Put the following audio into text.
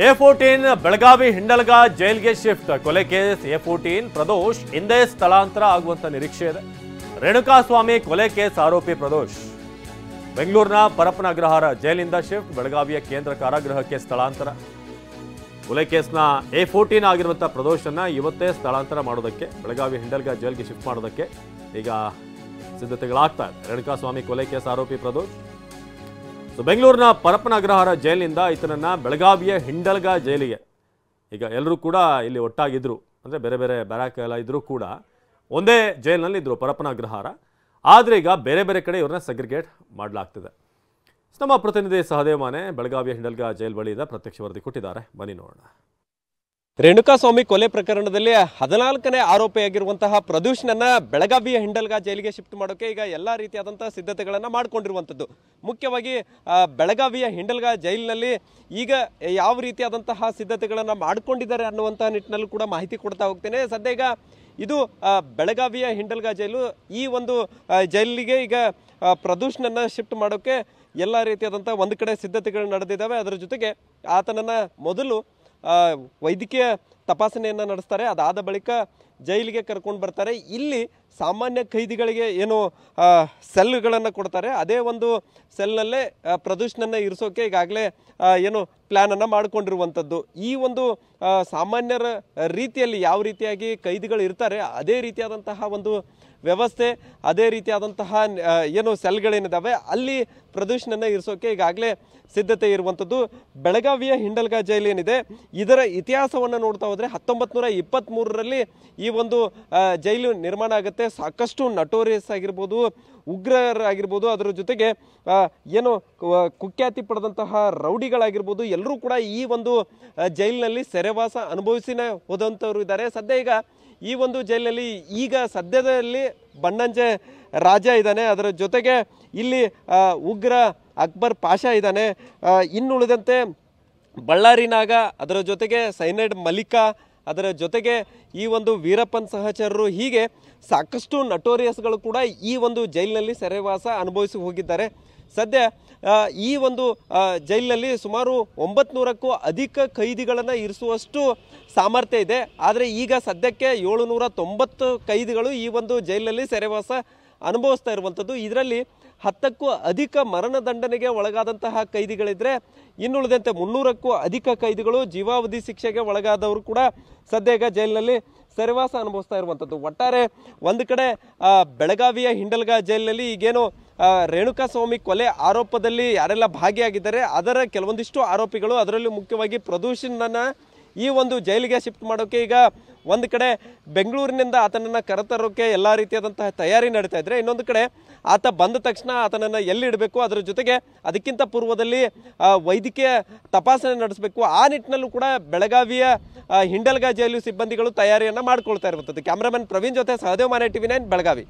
A14 Belagavi ಹಿಂಡಲ್ಗ ಜೈಲ್ಗೆ shift. ಕೊಲೆ case A14 Pradosh ಹಿಂದೆ ಸ್ಥಳಾಂತರ ಆಗುವಂತ ನಿರೀಕ್ಷೆ ಇದೆ. ರೇಣುಕಾಸ್ವಾಮಿ ಕೊಲೆ ಕೇಸ್ ಆರೋಪಿ ಪ್ರದೋಷ್ ಬೆಂಗಳೂರಿನ ಪರಪ್ಪನ ಅಗ್ರಹಾರ ಜೈಲಿನಿಂದ ಶಿಫ್ಟ್. ಬೆಳಗಾವಿಯ ಕೇಂದ್ರ ಕಾರಾಗೃಹಕ್ಕೆ ಸ್ಥಳಾಂತರ. ಕೊಲೆ ಕೇಸ್ನ A14 ಆಗಿರುವಂಥ ಪ್ರದೋಷನ್ನ ಇವತ್ತೇ ಸ್ಥಳಾಂತರ ಮಾಡೋದಕ್ಕೆ, ಬೆಳಗಾವಿ ಹಿಂಡಲ್ಗ ಜೈಲ್ಗೆ ಶಿಫ್ಟ್ ಮಾಡೋದಕ್ಕೆ ಈಗ ಸಿದ್ಧತೆಗಳಾಗ್ತಾ ಇದೆ. ರೇಣುಕಾಸ್ವಾಮಿ ಕೊಲೆ ಕೇಸ್ ಆರೋಪಿ ಪ್ರದೋಷ್ ಬೆಂಗಳೂರಿನ ಪರಪ್ಪನ ಅಗ್ರಹಾರ ಜೈಲಿನಿಂದ ಈತನನ್ನ ಬೆಳಗಾವಿಯ ಹಿಂಡಲ್ಗ ಜೈಲಿಗೆ, ಈಗ ಎಲ್ಲರೂ ಕೂಡ ಇಲ್ಲಿ ಒಟ್ಟಾಗಿದ್ರು, ಅಂದರೆ ಬೇರೆ ಬೇರೆ ಬ್ಯಾರಾಕ್ ಎಲ್ಲ ಇದ್ರೂ ಕೂಡ ಒಂದೇ ಜೈಲಿನಲ್ಲಿ ಇದ್ರು ಪರಪ್ಪನ ಅಗ್ರಹಾರ. ಆದರೆ ಈಗ ಬೇರೆ ಬೇರೆ ಕಡೆ ಇವ್ರನ್ನ ಸೆಗ್ರಿಗೇಟ್ ಮಾಡಲಾಗ್ತಿದೆ. ನಮ್ಮ ಪ್ರತಿನಿಧಿ ಸಹದೇವ್ ಮಾನೆ ಬೆಳಗಾವಿಯ ಹಿಂಡಲ್ಗ ಜೈಲ್ ಬಳಿಯಿಂದ ಪ್ರತ್ಯಕ್ಷ ವರದಿ ಕೊಟ್ಟಿದ್ದಾರೆ, ಬನ್ನಿ ನೋಡೋಣ. ರೇಣುಕಾಸ್ವಾಮಿ ಕೊಲೆ ಪ್ರಕರಣದಲ್ಲಿ 14ನೇ ಆರೋಪಿಯಾಗಿರುವಂತಹ ಪ್ರದೋಷ್ನನ್ನ ಬೆಳಗಾವಿಯ ಹಿಂಡಲ್ಗ ಜೈಲಿಗೆ ಶಿಫ್ಟ್ ಮಾಡೋಕೆ ಈಗ ಎಲ್ಲ ರೀತಿಯಾದಂತಹ ಸಿದ್ಧತೆಗಳನ್ನು ಮಾಡಿಕೊಂಡಿರುವಂಥದ್ದು. ಮುಖ್ಯವಾಗಿ ಬೆಳಗಾವಿಯ ಹಿಂಡಲ್ಗ ಜೈಲಿನಲ್ಲಿ ಈಗ ಯಾವ ರೀತಿಯಾದಂತಹ ಸಿದ್ಧತೆಗಳನ್ನು ಮಾಡಿಕೊಂಡಿದ್ದಾರೆ ಅನ್ನುವಂತಹ ನಿಟ್ಟಿನಲ್ಲೂ ಕೂಡ ಮಾಹಿತಿ ಕೊಡ್ತಾ ಹೋಗ್ತೇನೆ. ಸದ್ಯ ಈಗ ಇದು ಬೆಳಗಾವಿಯ ಹಿಂಡಲ್ಗ ಜೈಲು. ಈ ಒಂದು ಜೈಲಿಗೆ ಈಗ ಪ್ರದೋಷ್ನನ್ನ ಶಿಫ್ಟ್ ಮಾಡೋಕೆ ಎಲ್ಲ ರೀತಿಯಾದಂಥ ಒಂದು ಕಡೆ ಸಿದ್ಧತೆಗಳು ನಡೆದಿದ್ದಾವೆ. ಅದರ ಜೊತೆಗೆ ಆತನನ್ನ ಮೊದಲು ವೈದ್ಯಕೀಯ ತಪಾಸಣೆಯನ್ನು ನಡೆಸ್ತಾರೆ. ಅದಾದ ಬಳಿಕ ಜೈಲಿಗೆ ಕರ್ಕೊಂಡು ಬರ್ತಾರೆ. ಇಲ್ಲಿ ಸಾಮಾನ್ಯ ಖೈದಿಗಳಿಗೆ ಏನು ಸೆಲ್ಗಳನ್ನು ಕೊಡ್ತಾರೆ, ಅದೇ ಒಂದು ಸೆಲ್ನಲ್ಲೇ ಪ್ರದೋಷ್ನನ್ನ ಇರಿಸೋಕೆ ಈಗಾಗಲೇ ಏನು ಪ್ಲ್ಯಾನನ್ನು ಮಾಡಿಕೊಂಡಿರುವಂಥದ್ದು. ಈ ಒಂದು ಸಾಮಾನ್ಯರ ರೀತಿಯಲ್ಲಿ ಯಾವ ರೀತಿಯಾಗಿ ಖೈದಿಗಳು ಇರ್ತಾರೆ ಅದೇ ರೀತಿಯಾದಂತಹ ಒಂದು ವ್ಯವಸ್ಥೆ, ಅದೇ ರೀತಿಯಾದಂತಹ ಏನು ಸೆಲ್ಗಳೇನಿದ್ದಾವೆ ಅಲ್ಲಿ ಪ್ರದೋಷ್ನನ್ನ ಇರಿಸೋಕೆ ಈಗಾಗಲೇ ಸಿದ್ಧತೆ ಇರುವಂಥದ್ದು. ಬೆಳಗಾವಿಯ ಹಿಂಡಲ್ಗ ಜೈಲು ಏನಿದೆ ಇದರ ಇತಿಹಾಸವನ್ನು ನೋಡ್ತಾ ಹೋದರೆ 1923ರಲ್ಲಿ ಈ ಒಂದು ಜೈಲು ನಿರ್ಮಾಣ ಆಗುತ್ತೆ. ಸಾಕಷ್ಟು ನಟೋರಿಯಸ್ ಆಗಿರ್ಬೋದು, ಉಗ್ರರಾಗಿರ್ಬೋದು, ಅದರ ಜೊತೆಗೆ ಏನು ಕುಖ್ಯಾತಿ ಪಡೆದಂತಹ ರೌಡಿಗಳಾಗಿರ್ಬೋದು, ಎಲ್ಲರೂ ಕೂಡ ಈ ಒಂದು ಜೈಲಿನಲ್ಲಿ ಸೆರೆವಾಸ ಅನುಭವಿಸಿನೇ ಹೋದಂಥವ್ರು ಇದ್ದಾರೆ. ಸದ್ಯ ಈಗ ಈ ಒಂದು ಜೈಲಿನಲ್ಲಿ ಈಗ ಸದ್ಯದಲ್ಲಿ ಬಣ್ಣಂಜೆ ರಾಜ ಇದ್ದಾನೆ. ಅದರ ಜೊತೆಗೆ ಇಲ್ಲಿ ಉಗ್ರ ಅಕ್ಬರ್ ಪಾಷಾ ಇದ್ದಾನೆ. ಇನ್ನುಳಿದಂತೆ ಬಳ್ಳಾರಿ ನಾಗ, ಅದರ ಜೊತೆಗೆ ಸೈನೈಡ್ ಮಲ್ಲಿಕಾ, ಅದರ ಜೊತೆಗೆ ಈ ಒಂದು ವೀರಪ್ಪನ್ ಸಹಚರರು, ಹೀಗೆ ಸಾಕಷ್ಟು ನಟೋರಿಯಸ್ಗಳು ಕೂಡ ಈ ಒಂದು ಜೈಲಿನಲ್ಲಿ ಸೆರೆವಾಸ ಅನುಭವಿಸಿ ಹೋಗಿದ್ದಾರೆ. ಸದ್ಯ ಈ ಒಂದು ಜೈಲಿನಲ್ಲಿ ಸುಮಾರು 900ಕ್ಕೂ ಅಧಿಕ ಖೈದಿಗಳನ್ನು ಇರಿಸುವಷ್ಟು ಸಾಮರ್ಥ್ಯ ಇದೆ. ಆದರೆ ಈಗ ಸದ್ಯಕ್ಕೆ 790 ಖೈದಿಗಳು ಈ ಒಂದು ಜೈಲಿನಲ್ಲಿ ಸೆರೆವಾಸ ಅನುಭವಿಸ್ತಾ ಇರುವಂಥದ್ದು. ಇದರಲ್ಲಿ 10ಕ್ಕೂ ಅಧಿಕ ಮರಣದಂಡನೆಗೆ ಒಳಗಾದಂತಹ ಖೈದಿಗಳಿದ್ರೆ, ಇನ್ನುಳಿದಂತೆ 300ಕ್ಕೂ ಅಧಿಕ ಖೈದಿಗಳು ಜೀವಾವಧಿ ಶಿಕ್ಷೆಗೆ ಒಳಗಾದವರು ಕೂಡ ಸದ್ಯ ಈಗ ಜೈಲಿನಲ್ಲಿ ಸೆರೆವಾಸ ಅನುಭವಿಸ್ತಾ ಇರುವಂಥದ್ದು. ಒಟ್ಟಾರೆ ಒಂದು ಕಡೆ ಬೆಳಗಾವಿಯ ಹಿಂಡಲ್ಗ ಜೈಲಿನಲ್ಲಿ ಈಗೇನು ರೇಣುಕಾಸ್ವಾಮಿ ಕೊಲೆ ಆರೋಪದಲ್ಲಿ ಯಾರೆಲ್ಲ ಭಾಗಿಯಾಗಿದ್ದಾರೆ ಅದರ ಕೆಲವೊಂದಿಷ್ಟು ಆರೋಪಿಗಳು, ಅದರಲ್ಲೂ ಮುಖ್ಯವಾಗಿ ಪ್ರದೋಷನನ್ನ ಈ ಒಂದು ಜೈಲಿಗೆ ಶಿಫ್ಟ್ ಮಾಡೋಕೆ ಈಗ ಒಂದು ಕಡೆ ಬೆಂಗಳೂರಿನಿಂದ ಆತನನ್ನು ಕರೆತರೋಕೆ ಎಲ್ಲ ರೀತಿಯಾದಂತಹ ತಯಾರಿ ನಡೀತಾ ಇದ್ರೆ, ಇನ್ನೊಂದು ಕಡೆ ಆತ ಬಂದ ತಕ್ಷಣ ಆತನನ್ನು ಎಲ್ಲಿಡಬೇಕು, ಅದರ ಜೊತೆಗೆ ಅದಕ್ಕಿಂತ ಪೂರ್ವದಲ್ಲಿ ವೈದ್ಯಕೀಯ ತಪಾಸಣೆ ನಡೆಸಬೇಕು. ಆ ನಿಟ್ಟಿನಲ್ಲೂ ಕೂಡ ಬೆಳಗಾವಿಯ ಹಿಂಡಲ್ಗ ಜೈಲು ಸಿಬ್ಬಂದಿಗಳು ತಯಾರಿಯನ್ನು ಮಾಡ್ಕೊಳ್ತಾ ಇರುವಂಥದ್ದು. ಕ್ಯಾಮ್ರಾಮನ್ ಪ್ರವೀಣ್ ಜೊತೆ ಸಹದೇವ್ ಮಾನೆ, TV9 ಬೆಳಗಾವಿ.